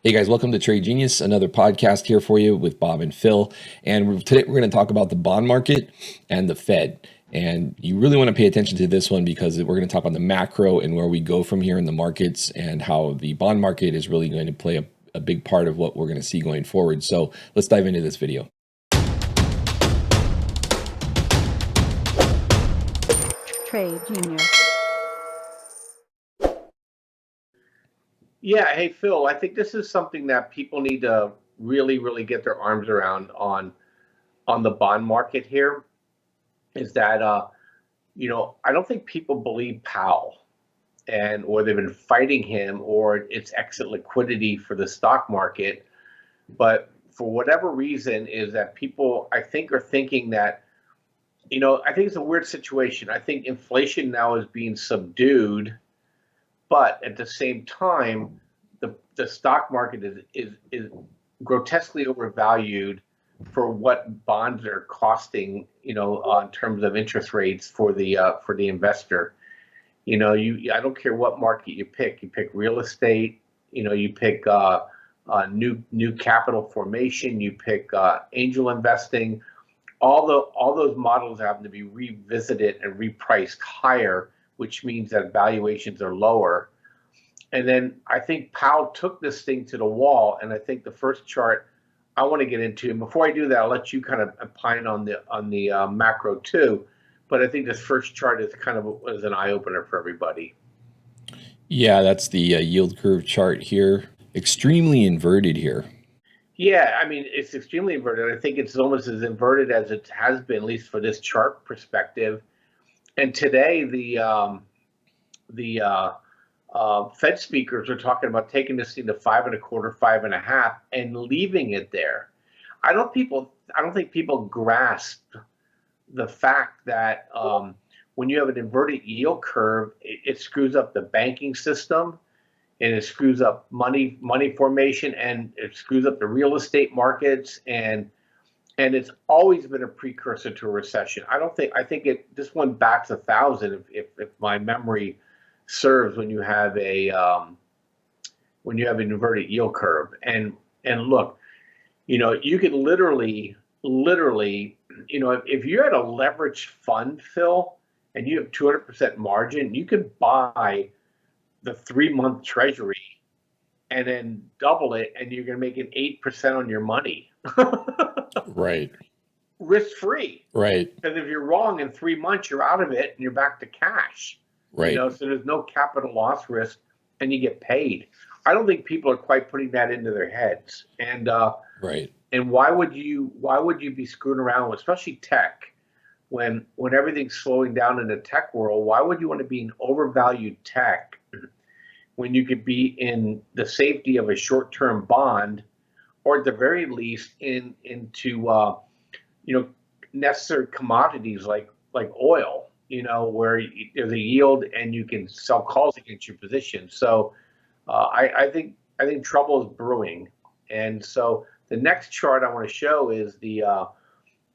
Hey guys, welcome to Trade Genius, another podcast here for you with Bob and Phil. And today we're going to talk about the bond market and the Fed. And you really want to pay attention to this one because we're going to talk about the macro and where we go from here in the markets and how the bond market is really going to play a big part of what we're going to see going forward. So let's dive into this video. Trade Genius. Yeah, hey Phil, I think this is something that people need to really get their arms around on the bond market here. Is that I don't think people believe Powell or they've been fighting him or it's exit liquidity for the stock market, but for whatever reason is that people I think are thinking that I think it's a weird situation. I think inflation now is being subdued, but at the same time, the stock market is grotesquely overvalued for what bonds are costing, in terms of interest rates for the investor. I don't care what market you pick. You pick real estate, you pick new capital formation, you pick angel investing. All those models have to be revisited and repriced higher, which means that valuations are lower. And then I think Powell took this thing to the wall, and I think the first chart I want to get into, and before I do that, I'll let you kind of opine on the macro too. But I think this first chart is kind of was an eye opener for everybody. Yeah, that's the yield curve chart here. Extremely inverted here. Yeah, I mean, it's extremely inverted. I think it's almost as inverted as it has been, at least for this chart perspective. And today, the Fed speakers are talking about taking this thing to 5.25, 5.5, and leaving it there. I don't think people grasp the fact that when you have an inverted yield curve, it screws up the banking system, and it screws up money formation, and it screws up the real estate markets, and it's always been a precursor to a recession. I think this one backs 1,000 if my memory serves, when you have an inverted yield curve. And look, you can literally, if you had a leveraged fund, Phil, and you have 200% margin, you could buy the 3-month treasury and then double it, and you're going to make an 8% on your money. Right. Risk free. Right. Because if you're wrong in 3 months, you're out of it and you're back to cash. Right. So there's no capital loss risk, and you get paid. I don't think people are quite putting that into their heads. And right. And why would you be screwing around with, especially tech, when everything's slowing down in the tech world? Why would you want to be in overvalued tech when you could be in the safety of a short-term bond, or at the very least into necessary commodities like oil, where there's a yield and you can sell calls against your position. So I think trouble is brewing. And so the next chart I want to show is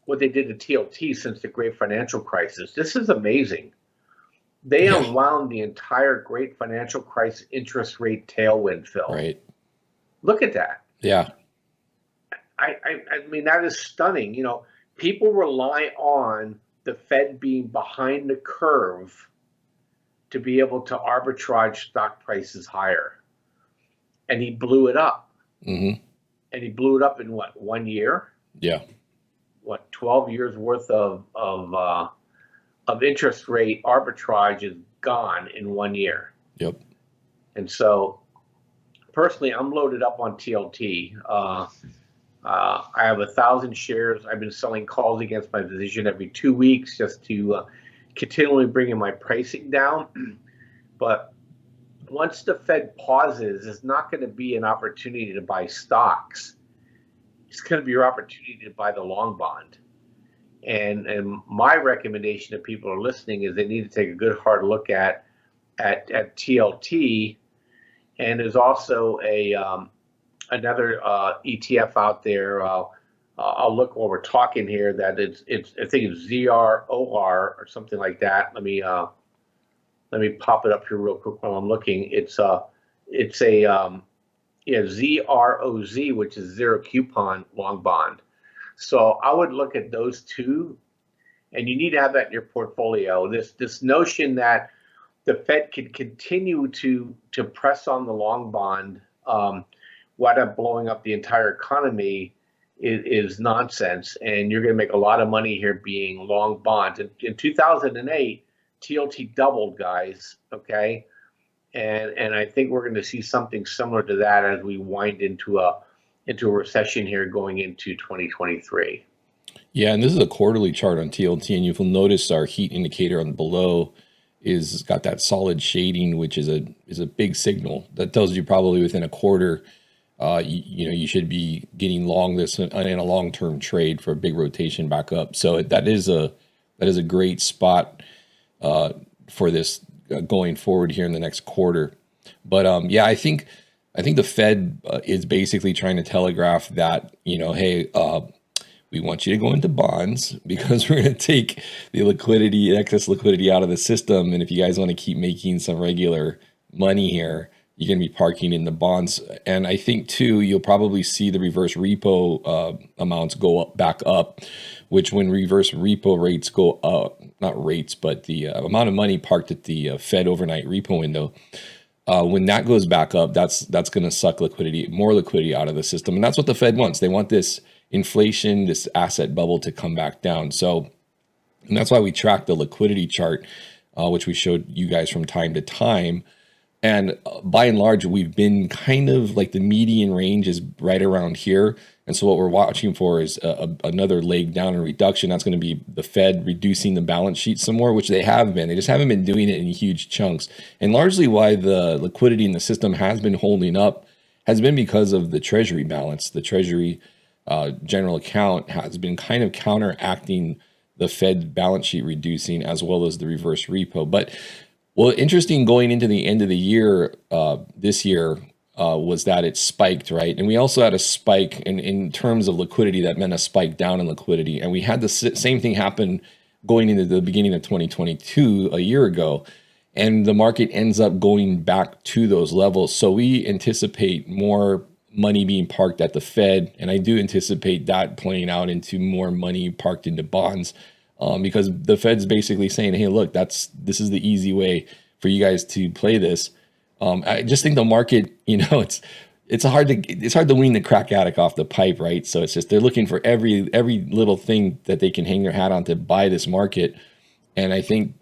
what they did to TLT since the great financial crisis. This is amazing. They unwound the entire great financial crisis interest rate tailwind, Phil. Right. Look at that. Yeah. I mean, that is stunning. People rely on the Fed being behind the curve to be able to arbitrage stock prices higher. And he blew it up. Mm-hmm. And he blew it up in what, 1 year? Yeah. 12 years worth of interest rate arbitrage is gone in 1 year. Yep. And so personally, I'm loaded up on TLT. I have 1,000 shares. I've been selling calls against my position every 2 weeks just to continually bringing my pricing down. But once the Fed pauses, it's not going to be an opportunity to buy stocks. It's going to be your opportunity to buy the long bond. And my recommendation to people who are listening is they need to take a good hard look at TLT. And there's also another ETF out there. I'll look while we're talking here. That it's I think it's ZROR or something like that. Let me pop it up here real quick while I'm looking. It's a Yeah, ZROZ, which is zero coupon long bond. So I would look at those two, and you need to have that in your portfolio. This notion that the Fed can continue to press on the long bond, wind up blowing up the entire economy is nonsense, and you're going to make a lot of money here being long bonds. In 2008, TLT doubled, guys. Okay, and I think we're going to see something similar to that as we wind into a recession here going into 2023. Yeah, and this is a quarterly chart on TLT, and you'll notice our heat indicator on below is got that solid shading, which is a big signal that tells you probably within a quarter, you should be getting long this in a long-term trade for a big rotation back up. So that is a great spot for this going forward here in the next quarter. But yeah, I think the Fed is basically trying to telegraph that, hey, we want you to go into bonds because we're going to take the liquidity, excess liquidity out of the system. And if you guys want to keep making some regular money here, you're going to be parking in the bonds. And I think too, you'll probably see the reverse repo amounts go back up, which when reverse repo rates go up, not rates, but the amount of money parked at the Fed overnight repo window, when that goes back up, that's going to suck more liquidity out of the system. And that's what the Fed wants. They want this inflation, this asset bubble to come back down. And that's why we track the liquidity chart, which we showed you guys from time to time. And by and large, we've been kind of like the median range is right around here. And so what we're watching for is another leg down in reduction. That's going to be the Fed reducing the balance sheet some more, which they have been. They just haven't been doing it in huge chunks. And largely why the liquidity in the system has been holding up has been because of the Treasury balance. The Treasury general account has been kind of counteracting the Fed balance sheet reducing as well as the reverse repo. But well, interesting going into the end of the year this year was that it spiked, right? And we also had a spike in terms of liquidity that meant a spike down in liquidity. And we had the same thing happen going into the beginning of 2022 a year ago. And the market ends up going back to those levels. So we anticipate more money being parked at the Fed. And I do anticipate that playing out into more money parked into bonds. Because the Fed's basically saying, hey, look, this is the easy way for you guys to play this. I just think the market, it's hard to wean the crack addict off the pipe, right? So it's just they're looking for every little thing that they can hang their hat on to buy this market. And I think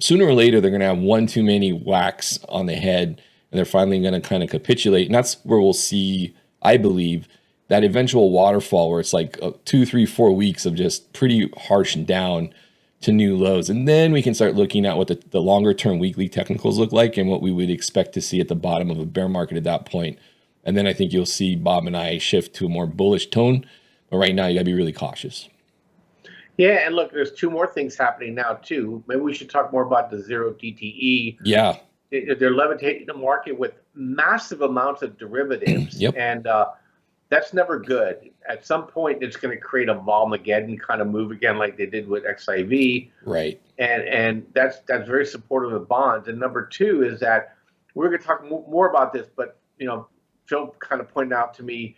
sooner or later they're going to have one too many whacks on the head, and they're finally going to kind of capitulate. And that's where we'll see, I believe, that eventual waterfall where it's like 2, 3, 4 weeks of just pretty harsh and down to new lows. And then we can start looking at what the longer term weekly technicals look like and what we would expect to see at the bottom of a bear market at that point. And then I think you'll see Bob and I shift to a more bullish tone. But right now, you got to be really cautious. Yeah, and look, there's two more things happening now too. Maybe we should talk more about the zero DTE. Yeah. They're levitating the market with massive amounts of derivatives. Yep. And that's never good. At some point, it's going to create a Volmageddon kind of move again, like they did with XIV. Right. And that's very supportive of bonds. And number two is that we're going to talk more about this, but Phil kind of pointed out to me,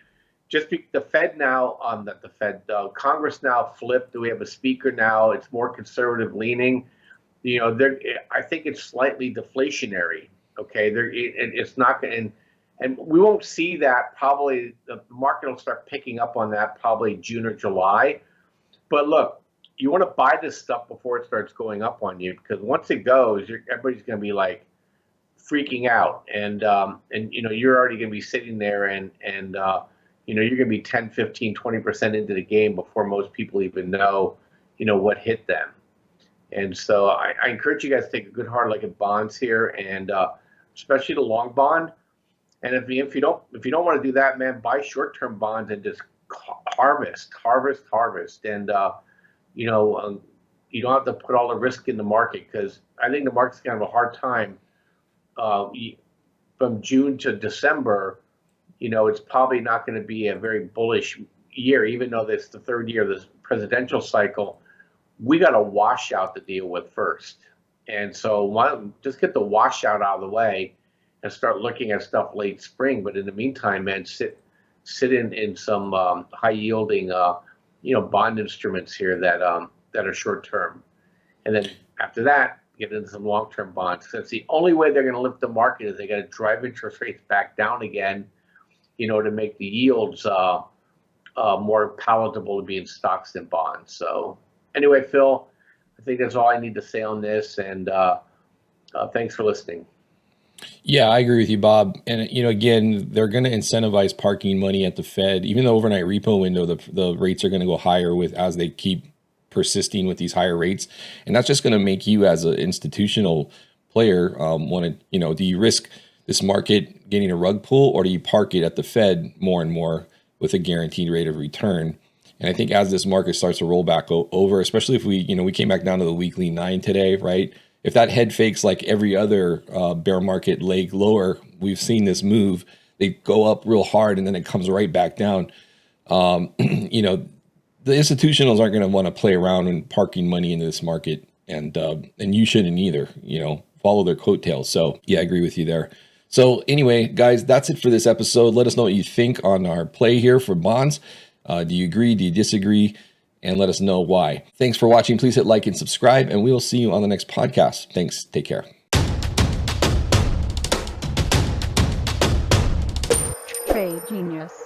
the Fed now, not the Fed, Congress now flipped. We have a speaker now. It's more conservative leaning. I think it's slightly deflationary. Okay, it's not going. And we won't see that probably. The market will start picking up on that probably June or July. But look, you want to buy this stuff before it starts going up on you, because once it goes, everybody's going to be like freaking out, and you're already going to be sitting there, and you're going to be 10, 15, 20% into the game before most people even know what hit them. And so I encourage you guys to take a good hard look at bonds here, and especially the long bond. And if you don't want to do that, man, buy short-term bonds and just harvest. And you don't have to put all the risk in the market, because I think the market's going to have a hard time from June to December. It's probably not going to be a very bullish year, even though it's the third year of this presidential cycle. We got a washout to deal with first. And so just get the washout out of the way, and start looking at stuff late spring. But in the meantime, man, sit in some high yielding bond instruments here that are short term, and then after that get into some long term bonds. That's the only way they're going to lift the market, is they got to drive interest rates back down again, to make the yields more palatable to be in stocks than bonds. So anyway, Phil, I think that's all I need to say on this, and thanks for listening. Yeah, I agree with you, Bob. And again, they're going to incentivize parking money at the Fed. Even the overnight repo window, the rates are going to go higher with as they keep persisting with these higher rates, and that's just going to make you as an institutional player want to, do you risk this market getting a rug pull, or do you park it at the Fed more and more with a guaranteed rate of return? And I think as this market starts to roll back over, especially if we came back down to the weekly 9 today, right? If that head fakes like every other bear market leg lower, we've seen this move. They go up real hard and then it comes right back down. The institutionals aren't going to want to play around and parking money into this market, and you shouldn't either. Follow their coattails. So yeah, I agree with you there. So anyway, guys, that's it for this episode. Let us know what you think on our play here for bonds. Do you agree? Do you disagree? And let us know why. Thanks for watching. Please hit like and subscribe, and we will see you on the next podcast. Thanks. Take care. Trade Genius.